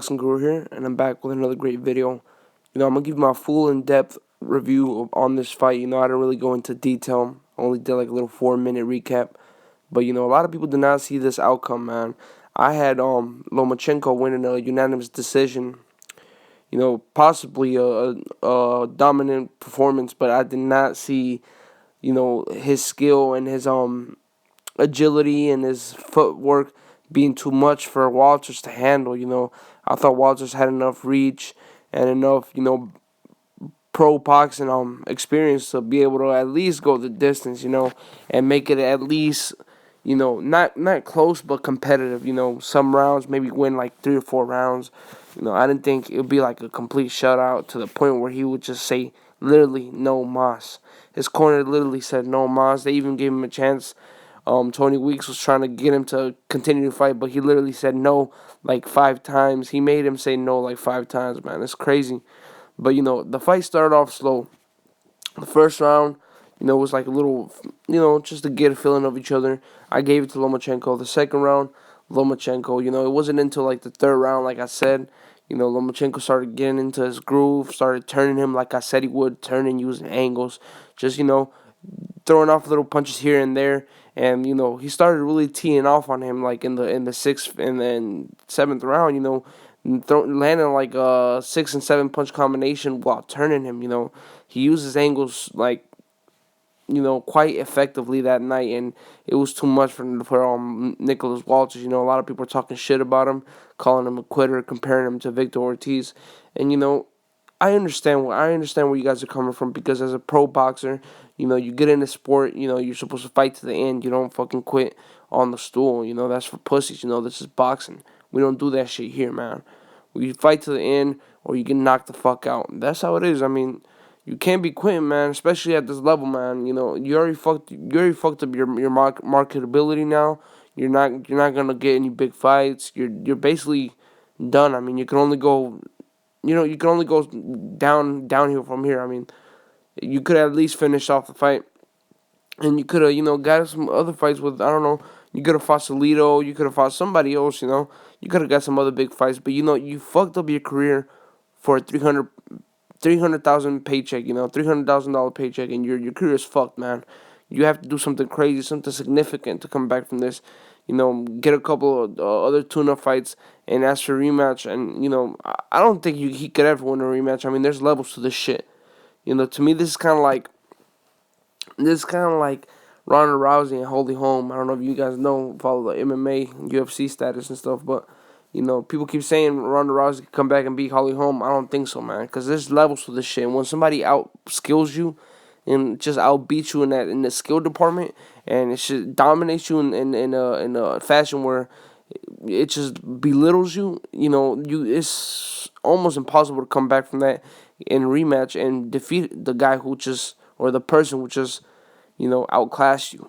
Boxing Guru here, and I'm back with another great video. I'm gonna give my full in-depth review on this fight. I didn't really go into detail. I only did like a little 4-minute recap. But a lot of people did not see this outcome, man. I had Lomachenko winning a unanimous decision. Possibly a dominant performance, but I did not see his skill and his agility and his footwork being too much for Walters to handle. I thought Walters had enough reach and enough, pro boxing experience to be able to at least go the distance, and make it at least, not close but competitive. Some rounds maybe win like 3 or 4 rounds. I didn't think it would be like a complete shutout to the point where he would just say literally no mas. His corner literally said no mas. They even gave him a chance. Tony Weeks was trying to get him to continue to fight, but he literally said no like 5 times. He made him say no like 5 times, man. It's crazy. But, the fight started off slow. The first round, was like a little, just to get a feeling of each other. I gave it to Lomachenko. The second round, Lomachenko. It wasn't until like the third round, like I said, Lomachenko started getting into his groove, started turning him like I said he would, turning, using angles, just, throwing off little punches here and there. And he started really teeing off on him like in the sixth and then seventh round. Landing like a 6 and 7 punch combination while turning him. He uses angles like quite effectively that night, and it was too much for Nicholas Walters. A lot of people are talking shit about him, calling him a quitter, comparing him to Victor Ortiz, and I understand where you guys are coming from, because as a pro boxer, you get in the sport, you're supposed to fight to the end. You don't fucking quit on the stool. That's for pussies. This is boxing. We don't do that shit here, man. We fight to the end, or you get knocked the fuck out. That's how it is. I mean, you can't be quitting, man, especially at this level, man. You already fucked up your marketability now. You're not gonna get any big fights. You're basically done. I mean, you can only go downhill from here. I mean, you could at least finish off the fight, and you could have got some other fights with, I don't know. You could have fought Salido. You could have fought somebody else. You could have got some other big fights, but you fucked up your career for a 300,000 paycheck. $300,000 paycheck, and your career is fucked, man. You have to do something crazy, something significant to come back from this. Get a couple of other tune-up fights and ask for a rematch. And I don't think he could ever win a rematch. I mean, there's levels to this shit. To me, this is kind of like Ronda Rousey and Holly Holm. I don't know if you guys follow the MMA, UFC status and stuff, but people keep saying Ronda Rousey can come back and beat Holly Holm. I don't think so, man, because there's levels to this shit. And when somebody out skills you and just outbeats you in the skill department, and it just dominates you in a fashion where it just belittles you, it's almost impossible to come back from that in a rematch and defeat the guy or the person who just outclassed you.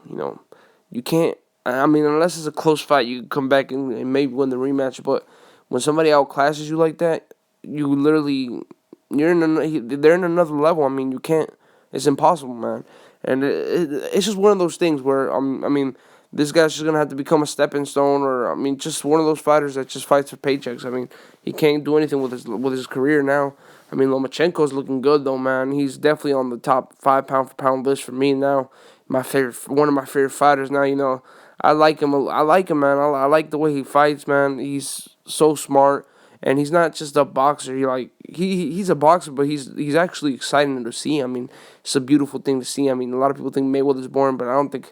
You can't. I mean, unless it's a close fight, you can come back and maybe win the rematch. But when somebody outclasses you like that, they're in another level. I mean, you can't. It's impossible, man. And it's just one of those things where I mean, this guy's just gonna have to become a stepping stone, or I mean, just one of those fighters that just fights for paychecks. I mean, he can't do anything with his career now. I mean, Lomachenko's looking good though, man. He's definitely on the top 5 pound for pound list for me now. One of my favorite fighters now. I like him, man. I like the way he fights, man. He's so smart, and he's not just a boxer. He's a boxer, but he's actually exciting to see. I mean, it's a beautiful thing to see. I mean, a lot of people think Mayweather's boring, but I don't think.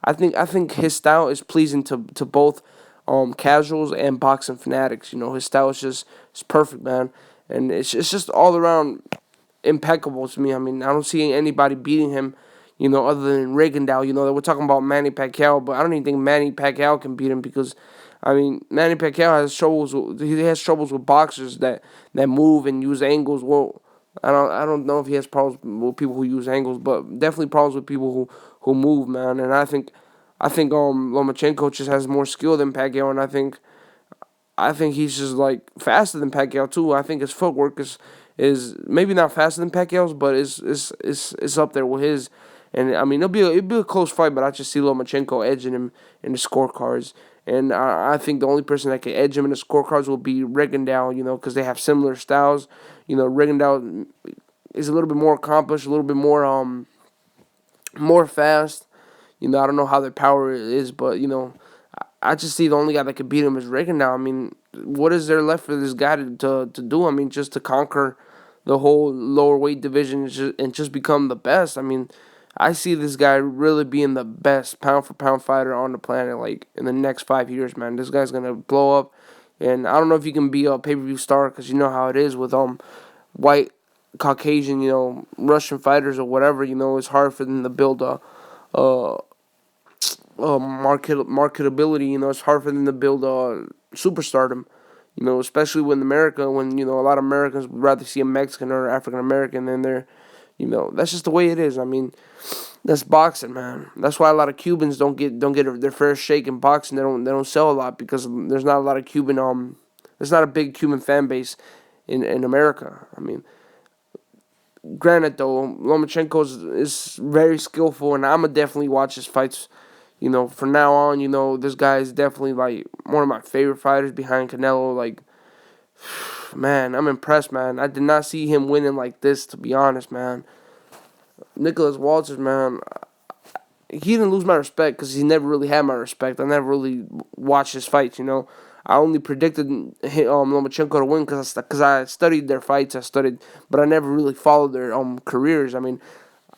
I think his style is pleasing to both casuals and boxing fanatics. His style is perfect, man, and it's just all around impeccable to me. I mean, I don't see anybody beating him, other than Rigondeaux. That we're talking about Manny Pacquiao, but I don't even think Manny Pacquiao can beat him, because, I mean, Manny Pacquiao has troubles with boxers that move and use angles. Well, I don't know if he has problems with people who use angles, but definitely problems with people who move, man. And I think Lomachenko just has more skill than Pacquiao, and I think he's just like faster than Pacquiao too. I think his footwork is maybe not faster than Pacquiao's, but is up there with his. And I mean, it'll be a close fight, but I just see Lomachenko edging him in the scorecards. And I think the only person that can edge him in the scorecards will be Rigondeaux, because they have similar styles. Rigondeaux is a little bit more accomplished, a little bit more fast. I don't know how their power is, but I just see the only guy that could beat him is Reagan now. I mean, what is there left for this guy to do? I mean, just to conquer the whole lower weight division and just become the best. I mean, I see this guy really being the best pound for pound fighter on the planet. Like in the next 5 years, man, this guy's gonna blow up. And I don't know if he can be a pay per view star because you know how it is with white Caucasian Russian fighters or whatever. It's hard for them to build a marketability. It's hard for them to build superstardom. Especially when America, when a lot of Americans would rather see a Mexican or African American than that's just the way it is. I mean, that's boxing, man. That's why a lot of Cubans don't get their fair shake in boxing. They don't sell a lot because there's not a lot of there's not a big Cuban fan base in America. I mean, granted though, Lomachenko is very skillful, and I'ma definitely watch his fights. From now on, this guy is definitely like one of my favorite fighters behind Canelo. Like, man, I'm impressed, man. I did not see him winning like this, to be honest, man. Nicholas Walters, man, he didn't lose my respect because he never really had my respect. I never really watched his fights, I only predicted Lomachenko to win because I studied their fights. But I never really followed their careers. I mean,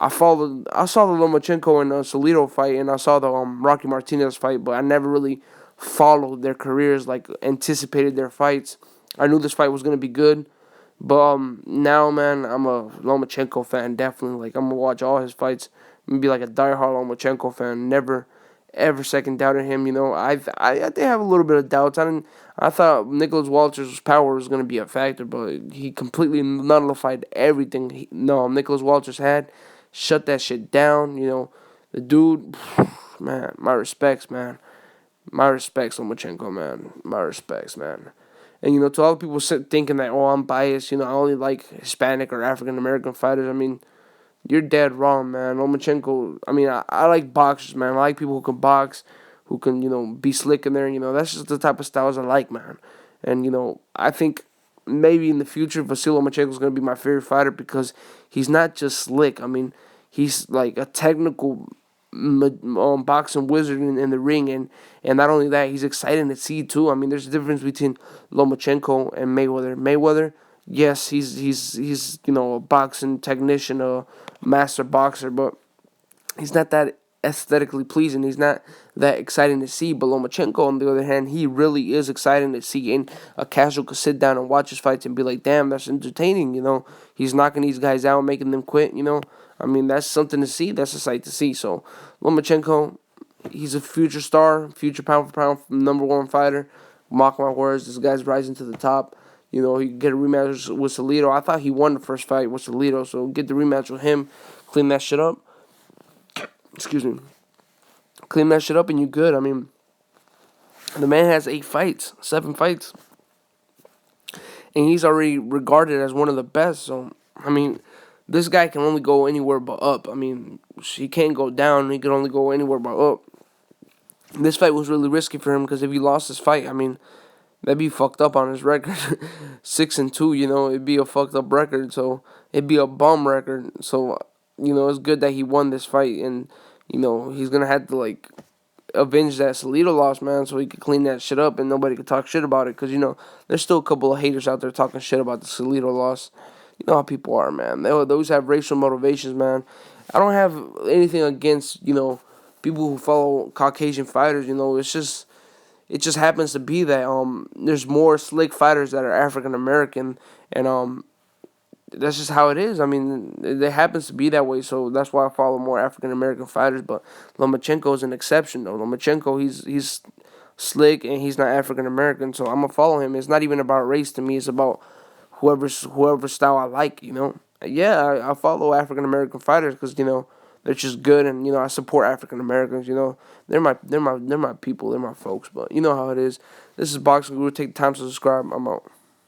I saw the Lomachenko and Salido fight, and I saw the Rocky Martinez fight, but I never really followed their careers, like anticipated their fights. I knew this fight was gonna be good, but now, man, I'm a Lomachenko fan, definitely. Like, I'm gonna watch all his fights. I'm gonna be like a diehard Lomachenko fan. Never, ever second doubted him. I did have a little bit of doubts. I thought Nicholas Walters' power was gonna be a factor, but he completely nullified everything. Nicholas Walters had. Shut that shit down. The dude, man, my respects, man. My respects, Lomachenko, man. My respects, man. And, to all the people thinking that, oh, I'm biased, I only like Hispanic or African American fighters. I mean, you're dead wrong, man. Lomachenko, I mean, I like boxers, man. I like people who can box, who can, be slick in there. That's just the type of styles I like, man. And, I think maybe in the future, Vasily Lomachenko is going to be my favorite fighter because he's not just slick. I mean, he's like a technical boxing wizard in the ring, and not only that, he's exciting to see too. I mean, there's a difference between Lomachenko and Mayweather. Mayweather, yes, he's a boxing technician, a master boxer, but he's not that aesthetically pleasing. He's not that exciting to see. But Lomachenko, on the other hand, he really is exciting to see. And a casual could sit down and watch his fights and be like, damn, that's entertaining. He's knocking these guys out, making them quit. I mean, that's something to see. That's a sight to see. So Lomachenko, he's a future star, future pound for pound number one fighter. Mark my words, this guy's rising to the top. He could get a rematch with Salido. I thought he won the first fight with Salido, so get the rematch with him, clean that shit up. Excuse me. Clean that shit up and you good. I mean, the man has 7 fights. And he's already regarded as one of the best. So, I mean, this guy can only go anywhere but up. I mean, he can't go down. He can only go anywhere but up. This fight was really risky for him because if he lost this fight, I mean, that'd be fucked up on his record. 6-2, it'd be a fucked up record. So, it'd be a bum record. So, it's good that he won this fight. And, he's going to have to, like, avenge that Salido loss, man, so he could clean that shit up and nobody could talk shit about it. Because, there's still a couple of haters out there talking shit about the Salido loss. You know how people are, man. They always have racial motivations, man. I don't have anything against, people who follow Caucasian fighters. It just happens to be that there's more slick fighters that are African American, and that's just how it is. I mean, it happens to be that way, so that's why I follow more African American fighters. But Lomachenko is an exception, though. Lomachenko, he's slick and he's not African American, so I'm gonna follow him. It's not even about race to me. It's about whoever style I like. Yeah, I follow African American fighters because they're just good, and I support African Americans. They're my people. They're my folks. But you know how it is. This is Boxing Guru. Take the time to subscribe. I'm out.